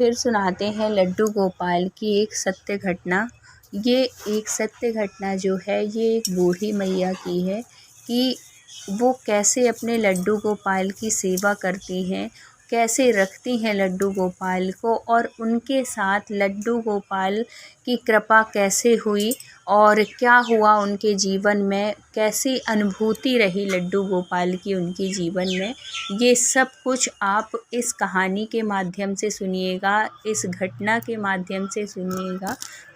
फिर सुनाते हैं लड्डू गोपाल की एक सत्य घटना। ये एक सत्य घटना जो है ये एक बूढ़ी मैया की है कि वो कैसे अपने लड्डू गोपाल की सेवा करती हैं, कैसे रखती हैं लड्डू गोपाल को और उनके साथ लड्डू गोपाल की कृपा कैसे हुई और क्या हुआ उनके जीवन में, कैसी अनुभूति रही लड्डू गोपाल की उनके जीवन में। ये सब कुछ आप इस कहानी के माध्यम से सुनिएगा, इस घटना के माध्यम से सुनिएगा।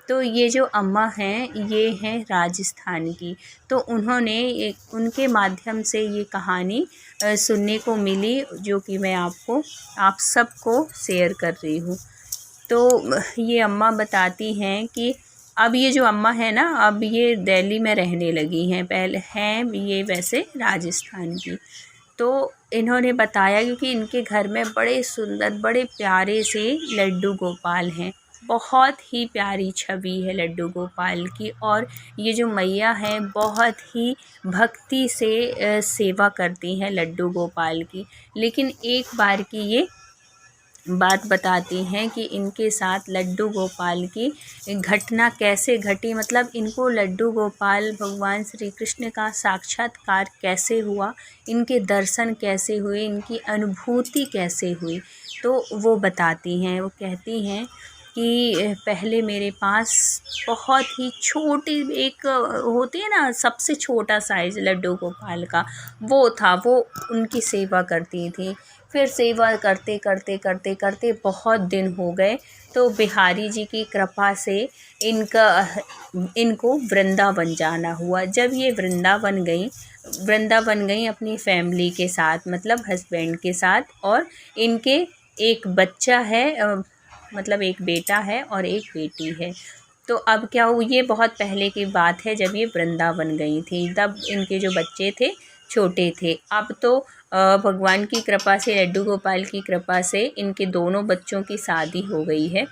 तो ये जो अम्मा हैं ये हैं राजस्थान की, तो उन्होंने उनके माध्यम से ये कहानी सुनने को मिली जो कि मैं आप सबको शेयर कर रही हूँ। तो ये अम्मा बताती हैं कि अब ये जो अम्मा है ना, अब ये दिल्ली में रहने लगी हैं, पहले हैं ये वैसे राजस्थान की। तो इन्होंने बताया क्योंकि इनके घर में बड़े सुंदर बड़े प्यारे से लड्डू गोपाल हैं, बहुत ही प्यारी छवि है लड्डू गोपाल की। और ये जो मैया हैं बहुत ही भक्ति से सेवा करती हैं लड्डू गोपाल की। लेकिन एक बार की ये बात बताती हैं कि इनके साथ लड्डू गोपाल की घटना कैसे घटी, मतलब इनको लड्डू गोपाल भगवान श्री कृष्ण का साक्षात्कार कैसे हुआ, इनके दर्शन कैसे हुए, इनकी अनुभूति कैसे हुई। तो वो बताती हैं, वो कहती हैं कि पहले मेरे पास बहुत ही छोटी एक होती है ना सबसे छोटा साइज़ लड्डू गोपाल का, वो था, वो उनकी सेवा करती थी। फिर सेवा करते करते करते करते बहुत दिन हो गए, तो बिहारी जी की कृपा से इनको वृंदावन जाना हुआ। जब ये वृंदावन गई अपनी फैमिली के साथ, मतलब हस्बैंड के साथ, और इनके एक बच्चा है, मतलब एक बेटा है और एक बेटी है। तो अब क्या हुआ, ये बहुत पहले की बात है जब ये वृंदावन गई थी, तब इनके जो बच्चे थे छोटे थे। अब तो भगवान की कृपा से, लड्डू गोपाल की कृपा से इनके दोनों बच्चों की शादी हो गई है।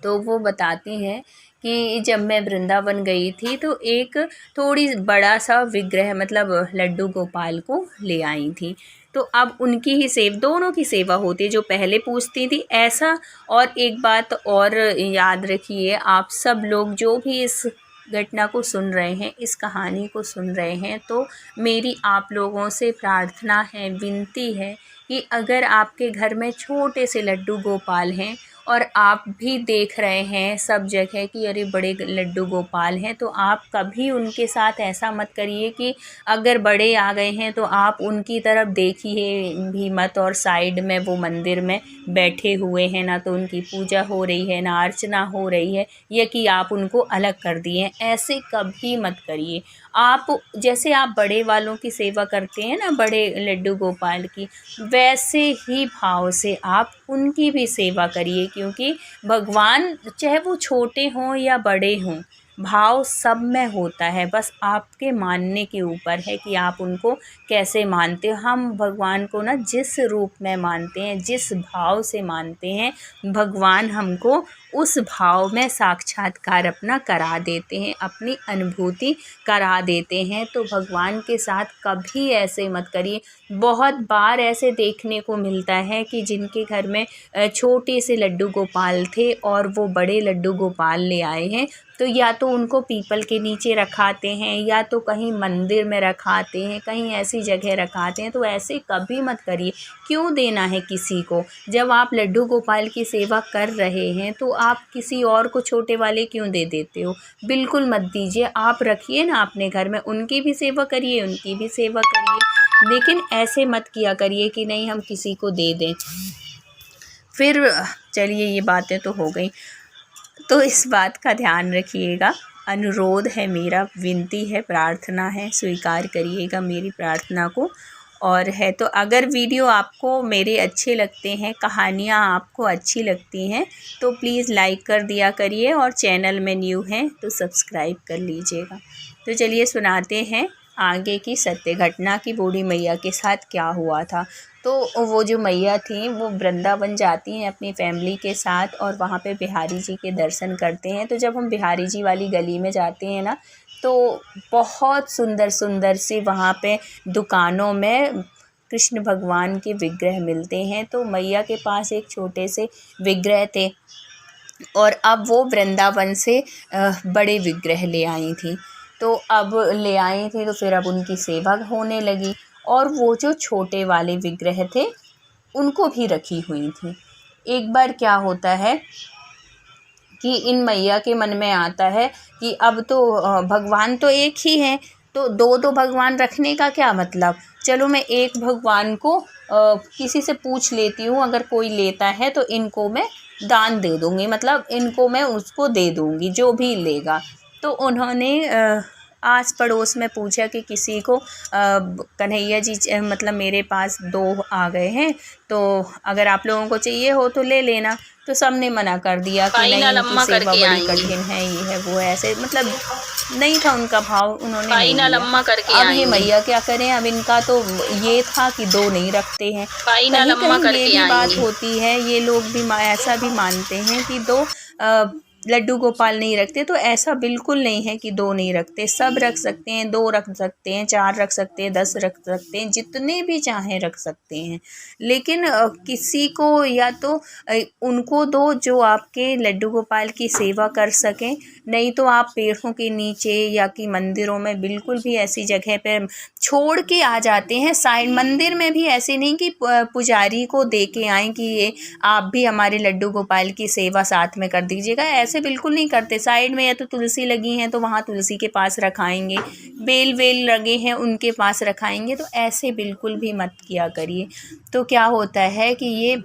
तो वो बताती हैं कि जब मैं वृंदावन गई थी तो एक थोड़ी बड़ा सा विग्रह, मतलब लड्डू गोपाल को ले आई थी। तो अब उनकी ही दोनों की सेवा होती है, जो पहले पूछती थी ऐसा। और एक बात और याद रखिए, आप सब लोग जो भी इस घटना को सुन रहे हैं, इस कहानी को सुन रहे हैं, तो मेरी आप लोगों से प्रार्थना है, विनती है कि अगर आपके घर में छोटे से लड्डू गोपाल हैं और आप भी देख रहे हैं सब जगह कि अरे बड़े लड्डू गोपाल हैं, तो आप कभी उनके साथ ऐसा मत करिए कि अगर बड़े आ गए हैं तो आप उनकी तरफ देखिए भी मत और साइड में वो मंदिर में बैठे हुए हैं, ना तो उनकी पूजा हो रही है ना अर्चना हो रही है, या कि आप उनको अलग कर दिए, ऐसे कभी मत करिए। आप जैसे आप बड़े वालों की सेवा करते हैं ना, बड़े लड्डू गोपाल की, वैसे ही भाव से आप उनकी भी सेवा करिए, क्योंकि भगवान चाहे वो छोटे हों या बड़े हों, भाव सब में होता है, बस आपके मानने के ऊपर है कि आप उनको कैसे मानते हो। हम भगवान को ना जिस रूप में मानते हैं, जिस भाव से मानते हैं, भगवान हमको उस भाव में साक्षात्कार अपना करा देते हैं, अपनी अनुभूति करा देते हैं। तो भगवान के साथ कभी ऐसे मत करिए। बहुत बार ऐसे देखने को मिलता है कि जिनके घर में छोटे से लड्डू गोपाल थे और वो बड़े लड्डू गोपाल ले आए हैं, तो या तो उनको पीपल के नीचे रखाते हैं या तो कहीं मंदिर में रखाते हैं, कहीं ऐसी जगह रखाते हैं। तो ऐसे कभी मत करिए। क्यों देना है किसी को? जब आप लड्डू गोपाल की सेवा कर रहे हैं तो आप किसी और को छोटे वाले क्यों दे देते हो? बिल्कुल मत दीजिए। आप रखिए ना अपने घर में, उनकी भी सेवा करिए, उनकी भी सेवा करिए, लेकिन ऐसे मत किया करिए कि नहीं हम किसी को दे दें। फिर चलिए ये बातें तो हो गई, तो इस बात का ध्यान रखिएगा। अनुरोध है मेरा, विनती है, प्रार्थना है, स्वीकार करिएगा मेरी प्रार्थना को। और है तो अगर वीडियो आपको मेरे अच्छे लगते हैं, कहानियाँ आपको अच्छी लगती हैं, तो प्लीज़ लाइक कर दिया करिए, और चैनल में न्यू हैं तो सब्सक्राइब कर लीजिएगा। तो चलिए सुनाते हैं आगे की सत्य घटना की बूढ़ी मैया के साथ क्या हुआ था। तो वो जो मैया थी वो वृंदावन जाती हैं अपनी फैमिली के साथ और वहाँ पे बिहारी जी के दर्शन करते हैं। तो जब हम बिहारी जी वाली गली में जाते हैं ना, तो बहुत सुंदर सुंदर सी वहाँ पे दुकानों में, कृष्ण भगवान के विग्रह मिलते हैं। तो मैया के पास एक छोटे से विग्रह थे और अब वो वृंदावन से बड़े विग्रह ले आई थी। तो अब ले आई थी तो फिर अब उनकी सेवा होने लगी और वो जो छोटे वाले विग्रह थे उनको भी रखी हुई थी। एक बार क्या होता है कि इन मैया के मन में आता है कि अब तो भगवान तो एक ही है, तो दो दो भगवान रखने का क्या मतलब, चलो मैं एक भगवान को किसी से पूछ लेती हूँ, अगर कोई लेता है तो इनको मैं दान दे दूँगी, मतलब इनको मैं उसको दे दूँगी जो भी लेगा। तो उन्होंने आस पड़ोस में पूछा कि किसी को कन्हैया जी मतलब मेरे पास 2 आ गए हैं, तो अगर आप लोगों को चाहिए हो तो ले लेना। तो सब ने मना कर दिया कि नहीं, इनकी सेवा बड़ी कठिन है, ये है वो है, ऐसे मतलब नहीं था उनका भाव, उन्होंने नहीं लिया। अब ये मैया क्या करें, अब इनका तो ये था कि 2 नहीं रखते हैं। कहीं कहीं ये भी बात होती है, ये लोग भी ऐसा भी मानते हैं कि 2 लड्डू गोपाल नहीं रखते, तो ऐसा बिल्कुल नहीं है कि 2 नहीं रखते, सब रख सकते हैं, 2 रख सकते हैं, 4 रख सकते हैं, 10 रख सकते हैं, जितने भी चाहें रख सकते हैं। लेकिन किसी को या तो उनको दो जो आपके लड्डू गोपाल की सेवा कर सकें, नहीं तो आप पेड़ों के नीचे या कि मंदिरों में बिल्कुल भी ऐसी जगह पर छोड़ के आ जाते हैं। साइड मंदिर में भी ऐसे नहीं कि पुजारी को दे के आएँ कि ये आप भी हमारे लड्डू गोपाल की सेवा साथ में कर दीजिएगा, ऐसे बिल्कुल नहीं करते। साइड में या तो तुलसी लगी हैं तो वहाँ तुलसी के पास रखाएंगे, बेल वेल लगे हैं उनके पास रखाएंगे, तो ऐसे बिल्कुल भी मत किया करिए। तो क्या होता है कि ये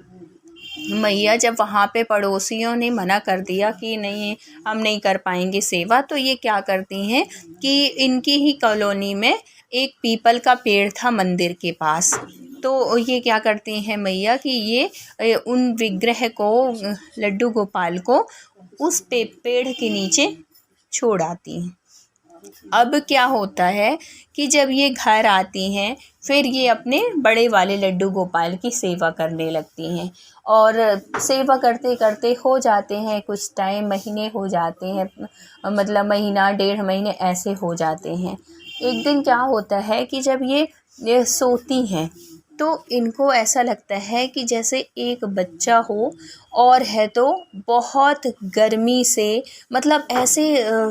मैया जब वहाँ पे पड़ोसियों ने मना कर दिया कि नहीं हम नहीं कर पाएंगे सेवा, तो ये क्या करती हैं कि इनकी ही कॉलोनी में एक पीपल का पेड़ था मंदिर के पास, तो ये क्या करती हैं मैया कि ये उन विग्रह को, लड्डू गोपाल को उस पेड़ के नीचे छोड़ आती हैं। अब क्या होता है कि जब ये घर आती हैं फिर ये अपने बड़े वाले लड्डू गोपाल की सेवा करने लगती हैं और सेवा करते करते हो जाते हैं कुछ टाइम, महीने हो जाते हैं, मतलब महीना 1.5 महीने ऐसे हो जाते हैं। एक दिन क्या होता है कि जब ये सोती हैं तो इनको ऐसा लगता है कि जैसे एक बच्चा हो और है तो बहुत गर्मी से, मतलब ऐसे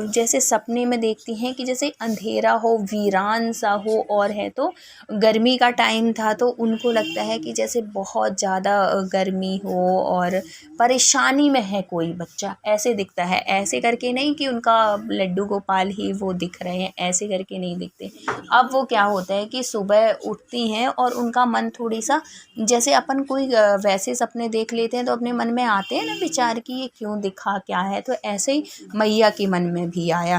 जैसे सपने में देखती हैं कि जैसे अंधेरा हो, वीरान सा हो, और है तो गर्मी का टाइम था तो उनको लगता है कि जैसे बहुत ज़्यादा गर्मी हो और परेशानी में है कोई बच्चा, ऐसे दिखता है। ऐसे करके नहीं कि उनका लड्डू गोपाल ही वो दिख रहे हैं, ऐसे करके नहीं दिखते। अब वो क्या होता है कि सुबह उठती हैं और उनका मन थोड़ी सा, जैसे अपन कोई वैसे सपने देख लेते हैं तो अपने मन में आते हैं ना विचार कि ये क्यों दिखा, क्या है, तो ऐसे ही मैया के मन में भी आया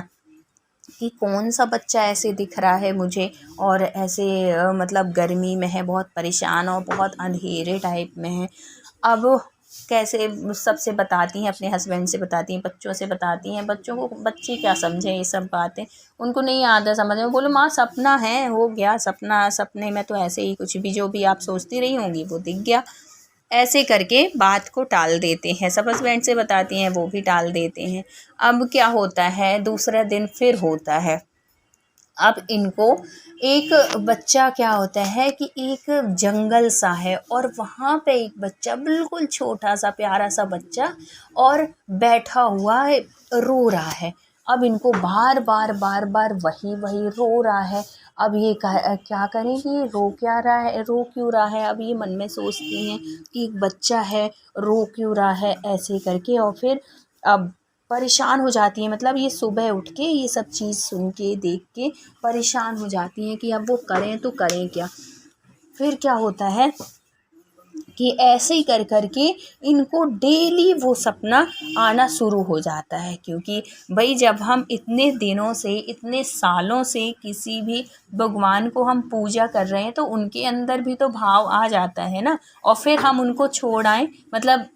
कि कौन सा बच्चा ऐसे दिख रहा है मुझे और ऐसे मतलब गर्मी में है, बहुत परेशान और बहुत अंधेरे टाइप में है। अब कैसे सबसे बताती हैं, अपने हस्बैंड से बताती हैं, बच्चों से बताती हैं, बच्चों को, बच्चे क्या समझें ये सब बातें, उनको नहीं आता समझ में। बोलो माँ सपना है, हो गया सपना, सपने में तो ऐसे ही कुछ भी जो भी आप सोचती रही होंगी वो दिख गया, ऐसे करके बात को टाल देते हैं। सब हस्बैंड से बताती हैं, वो भी टाल देते हैं। अब क्या होता है, दूसरा दिन फिर होता है। अब इनको एक बच्चा, क्या होता है कि एक जंगल सा है और वहाँ पे एक बच्चा, बिल्कुल छोटा सा प्यारा सा बच्चा, और बैठा हुआ है, रो रहा है। अब इनको बार बार वही रो रहा है। अब ये क्या करें कि ये रो क्या रहा है, रो क्यों रहा है। अब ये मन में सोचती हैं कि एक बच्चा है, रो क्यों रहा है, ऐसे करके। और फिर अब परेशान हो जाती हैं, मतलब ये सुबह उठ के ये सब चीज़ सुन के देख के परेशान हो जाती हैं कि अब वो करें तो करें क्या। फिर क्या होता है कि ऐसे ही कर के इनको डेली वो सपना आना शुरू हो जाता है, क्योंकि भाई जब हम इतने दिनों से, इतने सालों से किसी भी भगवान को हम पूजा कर रहे हैं तो उनके अंदर भी तो भाव आ जाता है ना, और फिर हम उनको छोड़ आएँ, मतलब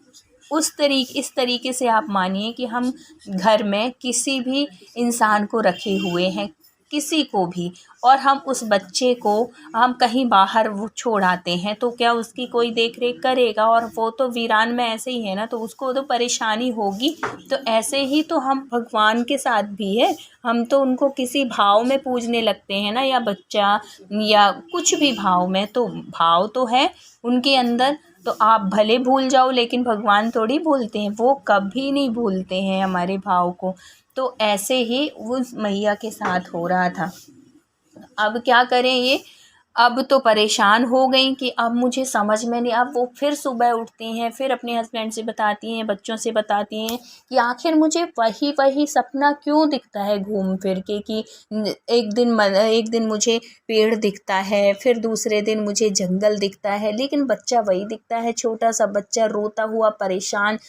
इस तरीके से आप मानिए कि हम घर में किसी भी इंसान को रखे हुए हैं, किसी को भी, और हम उस बच्चे को हम कहीं बाहर वो छोड़ आते हैं तो क्या उसकी कोई देख रेख करेगा, और वो तो वीरान में ऐसे ही है ना, तो उसको तो परेशानी होगी। तो ऐसे ही तो हम भगवान के साथ भी है, हम तो उनको किसी भाव में पूजने लगते हैं ना, या बच्चा या कुछ भी भाव में, तो भाव तो है उनके अंदर। तो आप भले भूल जाओ, लेकिन भगवान थोड़ी भूलते हैं, वो कभी नहीं भूलते हैं हमारे भाव को। तो ऐसे ही उस मैया के साथ हो रहा था। अब क्या करें ये, अब तो परेशान हो गई कि अब मुझे समझ में नहीं। अब वो फिर सुबह उठती हैं, फिर अपने हस्बैंड से बताती हैं, बच्चों से बताती हैं कि आखिर मुझे वही वही सपना क्यों दिखता है घूम फिर के, कि एक दिन मुझे पेड़ दिखता है, फिर दूसरे दिन मुझे जंगल दिखता है, लेकिन बच्चा वही दिखता है, छोटा सा बच्चा रोता हुआ परेशान।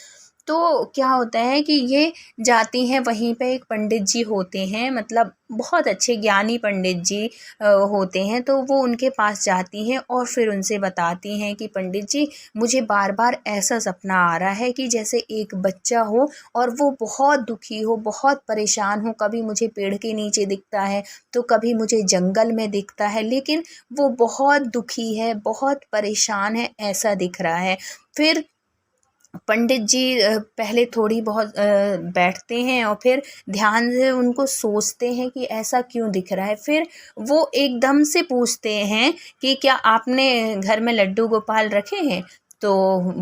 तो क्या होता है कि ये जाती हैं, वहीं पे एक पंडित जी होते हैं, मतलब बहुत अच्छे ज्ञानी पंडित जी होते हैं। तो वो उनके पास जाती हैं और फिर उनसे बताती हैं कि पंडित जी, मुझे बार बार ऐसा सपना आ रहा है कि जैसे एक बच्चा हो और वो बहुत दुखी हो, बहुत परेशान हो। कभी मुझे पेड़ के नीचे दिखता है, तो कभी मुझे जंगल में दिखता है, लेकिन वो बहुत दुखी है, बहुत परेशान है, ऐसा दिख रहा है। फिर पंडित जी पहले थोड़ी बहुत बैठते हैं और फिर ध्यान से उनको सोचते हैं कि ऐसा क्यों दिख रहा है। फिर वो एकदम से पूछते हैं कि क्या आपने घर में लड्डू गोपाल रखे हैं? तो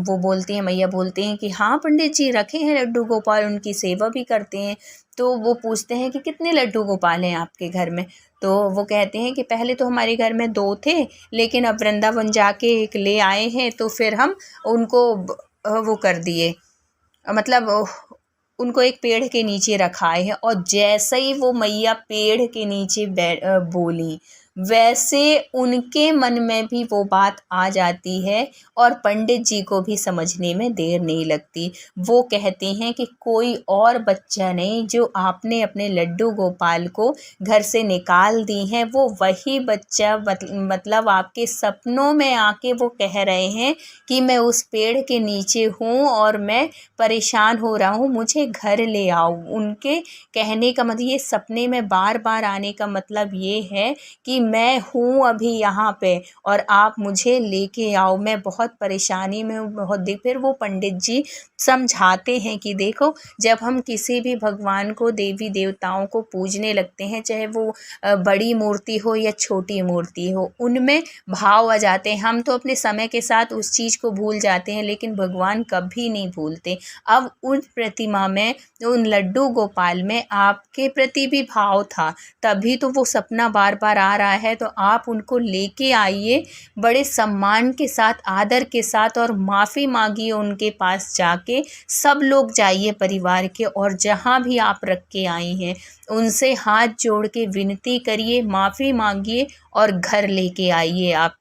वो बोलती हैं, मैया बोलते हैं कि हाँ पंडित जी, रखे हैं लड्डू गोपाल, उनकी सेवा भी करते हैं। तो वो पूछते हैं कि कितने लड्डू गोपाल हैं आपके घर में? तो वो कहते हैं कि पहले तो हमारे घर में 2 थे, लेकिन अब वृंदावन जाके एक ले आए हैं, तो फिर हम उनको वो कर दिए, मतलब उनको एक पेड़ के नीचे रखाए हैं। और जैसे ही वो मैया पेड़ के नीचे बोली, वैसे उनके मन में भी वो बात आ जाती है और पंडित जी को भी समझने में देर नहीं लगती। वो कहते हैं कि कोई और बच्चा नहीं, जो आपने अपने लड्डू गोपाल को घर से निकाल दी हैं, वो वही बच्चा मतलब आपके सपनों में आके वो कह रहे हैं कि मैं उस पेड़ के नीचे हूँ और मैं परेशान हो रहा हूँ, मुझे घर ले आओ। उनके कहने का मतलब, ये सपने में बार बार आने का मतलब ये है कि मैं हूँ अभी यहाँ पे और आप मुझे लेके आओ, मैं बहुत परेशानी में हूँ, बहुत देख। फिर वो पंडित जी समझाते हैं कि देखो, जब हम किसी भी भगवान को, देवी देवताओं को पूजने लगते हैं, चाहे वो बड़ी मूर्ति हो या छोटी मूर्ति हो, उनमें भाव आ जाते हैं। हम तो अपने समय के साथ उस चीज़ को भूल जाते हैं, लेकिन भगवान कभी नहीं भूलते। अब उन प्रतिमा में, उन लड्डू गोपाल में आपके प्रति भी भाव था, तभी तो वो सपना बार बार आ रहा है। तो आप उनको लेके आइए बड़े सम्मान के साथ, आदर के साथ, और माफ़ी मांगिए उनके पास जाके। सब लोग जाइए परिवार के, और जहाँ भी आप रख के आई हैं उनसे हाथ जोड़ के विनती करिए, माफ़ी मांगिए और घर लेके आइए आप।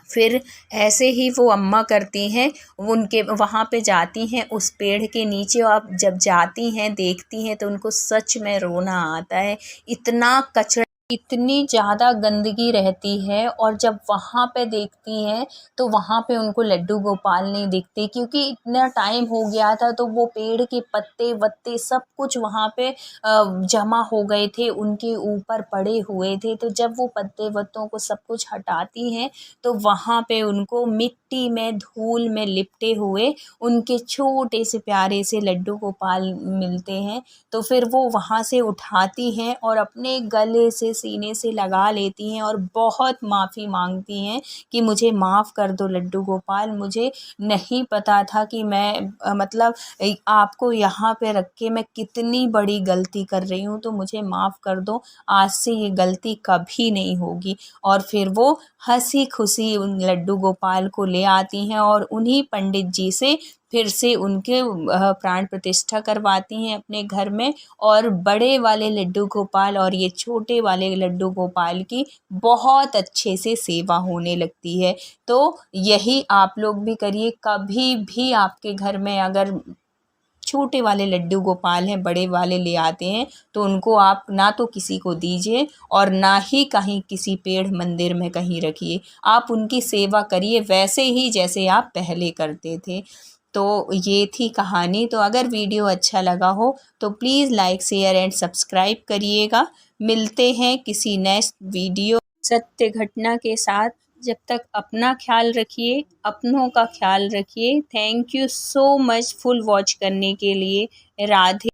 फिर ऐसे ही वो अम्मा करती हैं, उनके वहाँ पे जाती हैं उस पेड़ के नीचे। और अब जब जाती हैं, देखती हैं, तो उनको सच में रोना आता है। इतना कचरा, इतनी ज़्यादा गंदगी रहती है, और जब वहाँ पे देखती हैं तो वहाँ पे उनको लड्डू गोपाल नहीं दिखते, क्योंकि इतना टाइम हो गया था। तो वो पेड़ के पत्ते वत्ते सब कुछ वहाँ पे जमा हो गए थे, उनके ऊपर पड़े हुए थे। तो जब वो पत्ते वत्तों को सब कुछ हटाती हैं, तो वहाँ पे उनको मिट्टी में, धूल में लिपटे हुए उनके छोटे से प्यारे से लड्डू गोपाल मिलते हैं। तो फिर वो वहाँ से उठाती हैं और अपने गले से, सीने से लगा लेती हैं और बहुत माफ़ी मांगती हैं कि मुझे माफ़ कर दो लड्डू गोपाल, मुझे नहीं पता था कि मैं मतलब आपको यहाँ पे रख के मैं कितनी बड़ी गलती कर रही हूँ, तो मुझे माफ़ कर दो, आज से ये गलती कभी नहीं होगी। और फिर वो हंसी खुशी उन लड्डू गोपाल को ले आती हैं और उन्हीं पंडित जी से फिर से उनके प्राण प्रतिष्ठा करवाती हैं अपने घर में। और बड़े वाले लड्डू गोपाल और ये छोटे वाले लड्डू गोपाल की बहुत अच्छे से सेवा होने लगती है। तो यही आप लोग भी करिए, कभी भी आपके घर में अगर छोटे वाले लड्डू गोपाल हैं, बड़े वाले ले आते हैं, तो उनको आप ना तो किसी को दीजिए और ना ही कहीं किसी पेड़ मंदिर में कहीं रखिए। आप उनकी सेवा करिए वैसे ही जैसे आप पहले करते थे। तो ये थी कहानी। तो अगर वीडियो अच्छा लगा हो तो please like share and subscribe करिएगा। मिलते हैं किसी नेक्स्ट वीडियो सत्य घटना के साथ। जब तक अपना ख्याल रखिए, अपनों का ख्याल रखिए। Thank you so much full watch करने के लिए। राधे।